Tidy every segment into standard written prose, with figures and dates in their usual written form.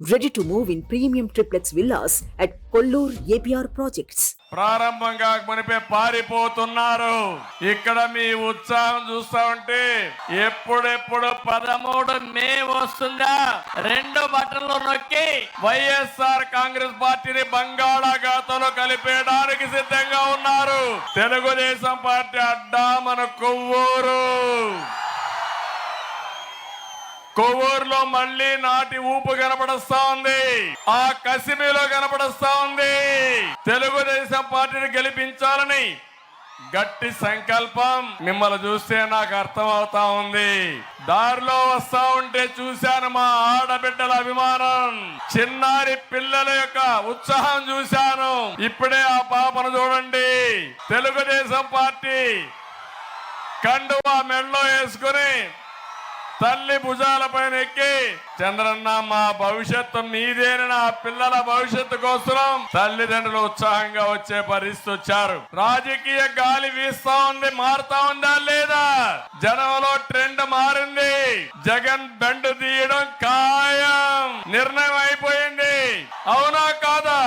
Ready to move in premium triplex villas at Kollur APR projects. ప్రారంభంగా మునిపే పారిపోతున్నారు. ఇక్కడ మీ ఉత్సాహం చూస్తా ఉంటే ఎప్పుడెప్పుడు 13 మే వస్తుందా, 2 బటన్లు నొక్కి వైఎస్ఆర్ కాంగ్రెస్ పార్టీని బంగాళాఖాతంలో కలిపేయడానికి సిద్ధంగా ఉన్నారు. తెలుగుదేశం పార్టీ అడ్డా మన కొవ్వూరు. కొవ్వూరులో మళ్ళీ నాటి ఊపు కనపడస్తా ఉంది. ఆ కసిమిలో కనపడస్తా ఉంది. తెలుగుదేశం పార్టీని గెలిపించాలని గట్టి సంకల్పం మిమ్మల్ని చూస్తే నాకు అర్థం అవుతా ఉంది. దారిలో వస్తా ఉంటే చూశాను మా ఆడబిడ్డల అభిమానం, చిన్నారి పిల్లల యొక్క ఉత్సాహం చూశాను. ఇప్పుడే ఆ పాపను చూడండి. తెలుగుదేశం పార్టీ కండువా మెడలో వేసుకుని తల్లి భుజాలపైన ఎక్కి, చంద్రన్న మా భవిష్యత్తు మీదేనని ఆ పిల్లల భవిష్యత్తు కోసం తల్లిదండ్రులు ఉత్సాహంగా వచ్చే పరిస్థితి వచ్చారు. రాజకీయ గాలి వీస్తా ఉంది, మారుతా ఉందా లేదా? జనంలో ట్రెండ్ మారింది. జగన్ బెండు తీయడం ఖాయం, నిర్ణయం అయిపోయింది. అవునా కాదా?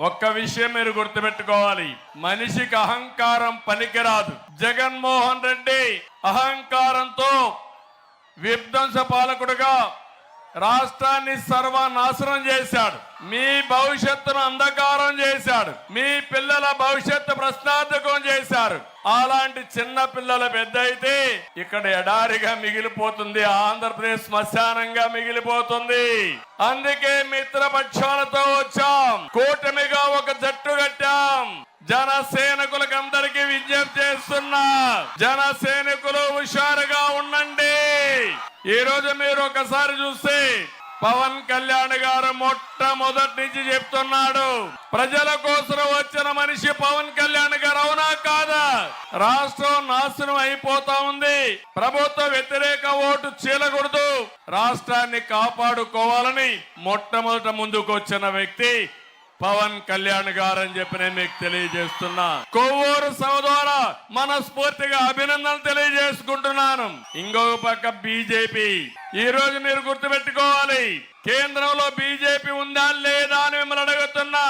ఒక్క విషయం మీరు గుర్తుపెట్టుకోవాలి, మనిషికి అహంకారం పనికిరాదు. జగన్మోహన్ రెడ్డి అహంకారంతో విధ్వంస పాలకుడుగా రాష్ట్రాన్ని సర్వనాశనం చేశాడు. మీ భవిష్యత్తును అంధకారం చేశాడు. మీ పిల్లల భవిష్యత్తు ప్రశ్నార్థకం చేశారు. అలాంటి చిన్న పిల్లల పెద్ద అయితే ఇక్కడ ఎడారిగా మిగిలిపోతుంది, ఆంధ్రప్రదేశ్ శ్మశానంగా మిగిలిపోతుంది. అందుకే మిత్రపక్షాలతో వచ్చాం, కూటమిగా ఒక జట్టు కట్టాం. జన సైనికులకు అందరికీ విజ్ఞప్తి చేస్తున్నా, జన సైనికులు హుషారుగా ఉండండి. ఈ రోజు మీరు ఒకసారి చూస్తే పవన్ కళ్యాణ్ గారు మొట్టమొదటి నుంచి చెప్తున్నాడు, ప్రజల కోసం వచ్చిన మనిషి పవన్ కళ్యాణ్ గారు. అవునా కాదా? రాష్ట్రం నాశనం అయిపోతా ఉంది. ప్రభుత్వ వ్యతిరేక ఓటు చీలకూడదు, రాష్ట్రాన్ని కాపాడుకోవాలని మొట్టమొదట ముందుకు వచ్చిన వ్యక్తి పవన్ కళ్యాణ్ గారు అని చెప్పి నేను మీకు తెలియజేస్తున్నా. కొవ్వూరు సభ ద్వారా మనస్ఫూర్తిగా అభినందనలు తెలియజేసుకుంటున్నాను. ఇంకొక పక్క బీజేపీ. ఈ రోజు మీరు గుర్తుపెట్టుకోవాలి, కేంద్రంలో బీజేపీ ఉందా లేదా అని మిమ్మల్ని అడుగుతున్నా.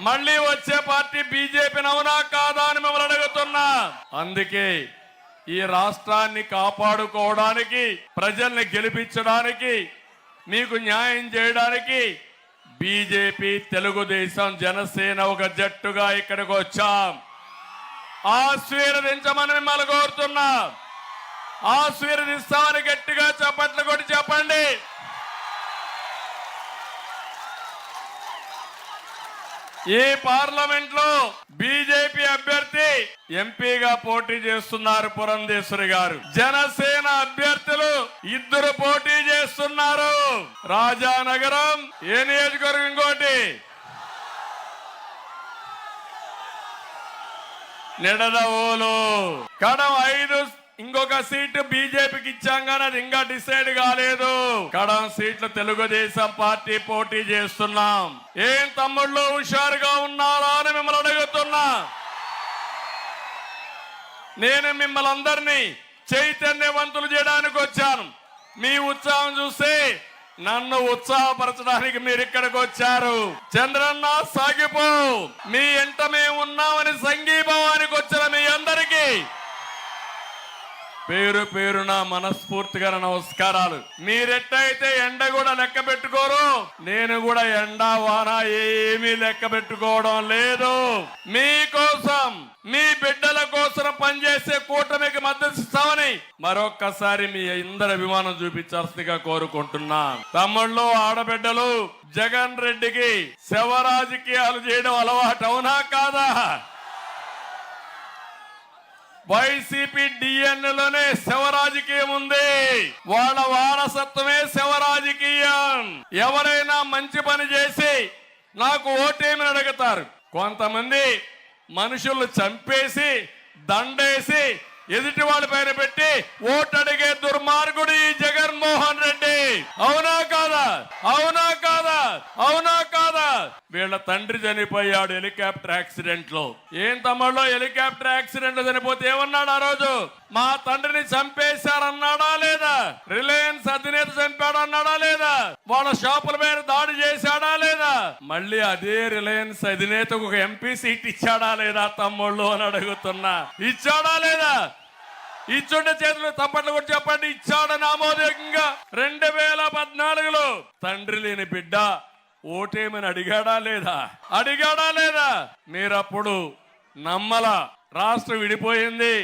మళ్ళీ వచ్చే పార్టీ బీజేపీ అవునా కాదా అని మిమ్మల్ని అడుగుతున్నా. అందుకే ఈ రాష్ట్రాన్ని కాపాడుకోవడానికి, ప్రజల్ని గెలిపించడానికి, మీకు న్యాయం చేయడానికి బీజేపీ, తెలుగుదేశం, జనసేన ఒక జట్టుగా ఇక్కడికి వచ్చాం. ఆశీర్వదించమని మిమ్మల్ని కోరుతున్నా. ఆశీర్వదిస్తామని గట్టిగా చప్పట్లు కొట్టి చెప్పండి. ఈ పార్లమెంట్ లో బీజేపీ అభ్యర్థి ఎంపీగా పోటీ చేస్తున్నారు పురంధేశ్వరి గారు. జనసేన అభ్యర్థులు 2 పోటీ చేస్తున్నారు. రాజానగరం ఏ నియోజకవర్గం, ఇంకోటి నిడదవోలు. కడం 5 ఇంకొక సీటు బీజేపీకి ఇచ్చాం కానీ అది ఇంకా డిసైడ్ కాలేదు. కడం సీట్లు తెలుగుదేశం పార్టీ పోటీ చేస్తున్నాం. ఏం తమ్ముళ్ళు హుషారుగా ఉన్నారా అని మిమ్మల్ని అడుగుతున్నా. నేను మిమ్మల్ని అందరినీ చైతన్యవంతులు చేయడానికి వచ్చాను. మీ ఉత్సాహం చూస్తే నన్ను ఉత్సాహపరచడానికి మీరు ఇక్కడికి వచ్చారు. చంద్రన్న సాగిపో, మీ ఎంట మేము ఉన్నామని సంఘీభావానికి వచ్చిన మీ అందరికీ పేరు పేరున మనస్ఫూర్తిగా నమస్కారాలు. మీరెట్టయితే ఎండ కూడా లెక్క పెట్టుకోరు, నేను కూడా ఎండ వాన ఏమీ లెక్క పెట్టుకోవడం లేదు. మీకోసం, మీ బిడ్డల కోసం పనిచేసే కూటమికి మద్దతు ఇస్తామని మరొక్కసారి మీ అందరి అభిమానం చూపించాల్సిందిగా కోరుకుంటున్నా. తమ్ముళ్ళు, ఆడబిడ్డలు, జగన్ రెడ్డికి శవ రాజకీయాలు చేయడం అలవాటు, అవునా కాదా? వైసీపీ డిఎన్ఏలోనే శవ రాజకీయం ఉంది. వాళ్ళ వారసత్వమే శవ రాజకీయం. ఎవరైనా మంచి పని చేసి నాకు ఓటేమని అడుగుతారు. కొంతమంది మనుషులు చంపేసి దండేసి ఎదుటి వాళ్ళ పైన పెట్టి ఓటు అడిగే దుర్మార్గుడు ఈ జగన్మోహన్ రెడ్డి. అవునా కాదా? అవునా కాదా? అవునా కాదా? వీళ్ళ తండ్రి చనిపోయాడు హెలికాప్టర్ యాక్సిడెంట్ లో. ఏం తమ్ముళ్ళు, హెలికాప్టర్ యాక్సిడెంట్ లో చనిపోతే ఏమన్నాడు ఆ రోజు? మా తండ్రిని చంపేశారన్నాడా లేదా? రిలయన్స్ అధినేత చంపాడు అన్నాడా లేదా? వాళ్ళ షాపుల మీద దాడి చేశాడా లేదా? మళ్ళీ అదే రిలయన్స్ అధినేతకు ఒక ఎంపీ సీట్ ఇచ్చాడా లేదా తమ్ముళ్ళు అని అడుగుతున్నా. ఇచ్చాడా లేదా? ఇచ్చుండే చేతులు తప్పట్లు కూడా చెప్పండి. ఇచ్చాడని ఆమోదకంగా 2014లో తండ్రి లేని బిడ్డ ఓటేమని అడిగాడా లేదా? అడిగాడా లేదా? మీరప్పుడు నమ్మల. రాష్ట్రం విడిపోయింది,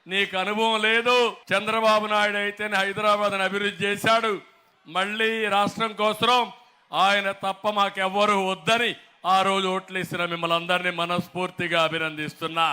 నీకు అనుభవం లేదు. చంద్రబాబు నాయుడు అయితే హైదరాబాద్ అభివృద్ధి చేశాడు. మళ్ళీ రాష్ట్రం కోసం ఆయన తప్ప మాకెవ్వరూ వద్దని ఆ రోజు ఓట్లేసిన మిమ్మల్ని అందరినీ మనస్ఫూర్తిగా అభినందిస్తున్నా.